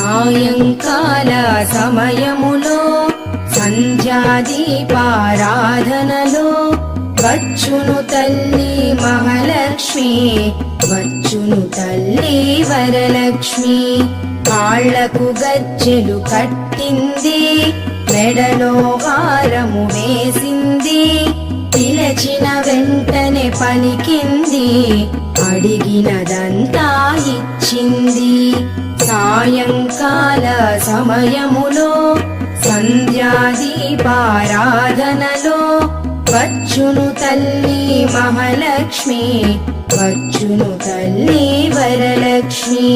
సాయంకాల సమయములో సంధ్యాదీపారాధనలో వచ్చును తల్లి మహాలక్ష్మి, వచ్చును తల్లి వరలక్ష్మి. కాళ్లకు గజ్జెలు కట్టింది, మెడలో హారము వేసింది, పిలచిన వెంటనే పలికింది, అడిగినదంతా ఇచ్చింది. సాయంకాల సమయములో సంధ్యాదీపారాధనలో వచ్చును తల్లి మహాలక్ష్మి, వచ్చును తల్లి వరలక్ష్మి.